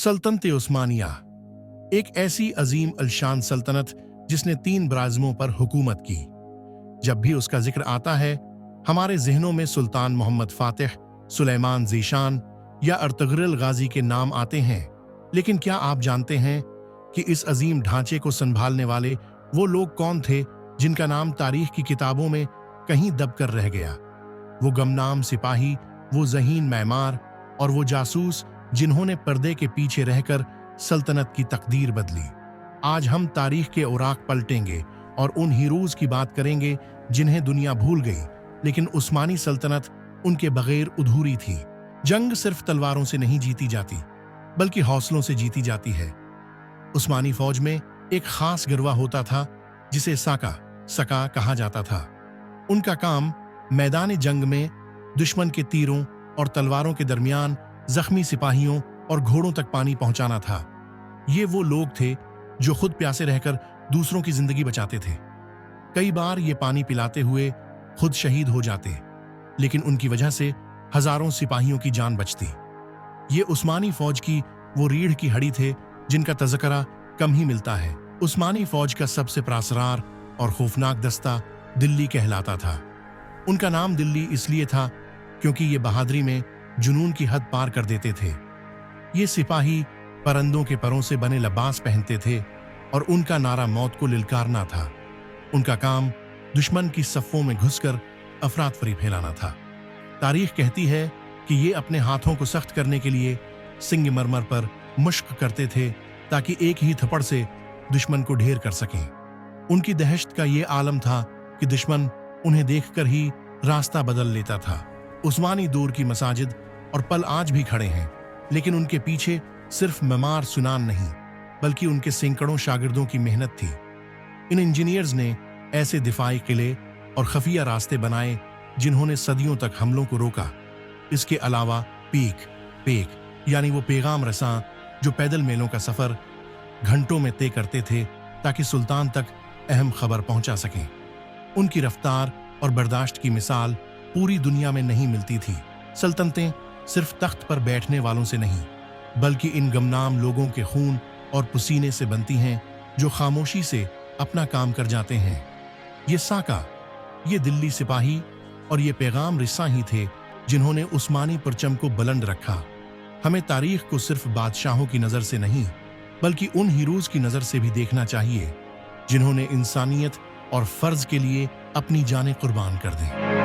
सल्तनत उस्मानिया एक ऐसी अजीम अलशान सल्तनत जिसने 3 बराज़मों पर हुकूमत की। जब भी उसका जिक्र आता है हमारे जहनों में सुल्तान मोहम्मद फातिह, सुलेमान ज़ीशान या अर्तुग़रुल गाज़ी के नाम आते हैं। लेकिन क्या आप जानते हैं कि इस अजीम ढांचे को संभालने वाले वो लोग कौन थे जिनका नाम तारीख की किताबों में कहीं दब कर रह गया? वो गमनाम सिपाही, वो ज़हीन मैमार और वो जासूस जिन्होंने पर्दे के पीछे रहकर सल्तनत की तकदीर बदली। आज हम तारीख के औराक पलटेंगे और उन हीरोज़ की बात करेंगे जिन्हें दुनिया भूल गई, लेकिन उस्मानी सल्तनत उनके बगैर अधूरी थी। जंग सिर्फ तलवारों से नहीं जीती जाती बल्कि हौसलों से जीती जाती है। उस्मानी फौज में एक खास गिरवा होता था जिसे सका कहा जाता था। उनका काम मैदान जंग में दुश्मन के तीरों और तलवारों के दरमियान जख्मी सिपाहियों और घोड़ों तक पानी पहुंचाना था। ये वो लोग थे जो खुद प्यासे रहकर दूसरों की जिंदगी बचाते थे। कई बार ये पानी पिलाते हुए खुद शहीद हो जाते, लेकिन उनकी वजह से हजारों सिपाहियों की जान बचती। ये उस्मानी फौज की वो रीढ़ की हड्डी थे जिनका तज़किरा कम ही मिलता है। उस्मानी फौज का सबसे प्रासरार और खौफनाक दस्ता दिल्ली कहलाता था। उनका नाम दिल्ली इसलिए था क्योंकि ये बहादुरी में जुनून की हद पार कर देते थे। ये सिपाही परिंदों के परों से बने लिबास पहनते थे और उनका नारा मौत को लिलकारना था। उनका काम दुश्मन की सफ़ों में घुसकर अफरातफरी फैलाना था। तारीख कहती है कि ये अपने हाथों को सख्त करने के लिए सिंगमरमर पर मुश्क करते थे ताकि एक ही थप्पड़ से दुश्मन को ढेर कर सकें। उनकी दहशत का ये आलम था कि दुश्मन उन्हें देखकर ही रास्ता बदल लेता था। उस्मानी दौर की मसाजिद और पल आज भी खड़े हैं, लेकिन उनके पीछे सिर्फ मेमार सुनान नहीं बल्कि उनके सैकड़ों शागिर्दों की मेहनत थी। इन इंजीनियर्स ने ऐसे दिफाई किले और खफिया रास्ते बनाए जिन्होंने सदियों तक हमलों को रोका। इसके अलावा पेक यानी वो पैगाम रसां जो पैदल मेलों का सफर घंटों में तय करते थे ताकि सुल्तान तक अहम खबर पहुंचा सकें। उनकी रफ्तार और बर्दाश्त की मिसाल पूरी दुनिया में नहीं मिलती थी। सल्तनतें सिर्फ तख्त पर बैठने वालों से नहीं बल्कि इन गमनाम लोगों के खून और पसीने से बनती हैं जो खामोशी से अपना काम कर जाते हैं। ये दिल्ली सिपाही और ये पैगाम रिसा ही थे जिन्होंने उस्मानी परचम को बुलंद रखा। हमें तारीख को सिर्फ बादशाहों की नज़र से नहीं बल्कि उन हीरोज़ की नज़र से भी देखना चाहिए जिन्होंने इंसानियत और फर्ज के लिए अपनी जानें कुर्बान कर दी।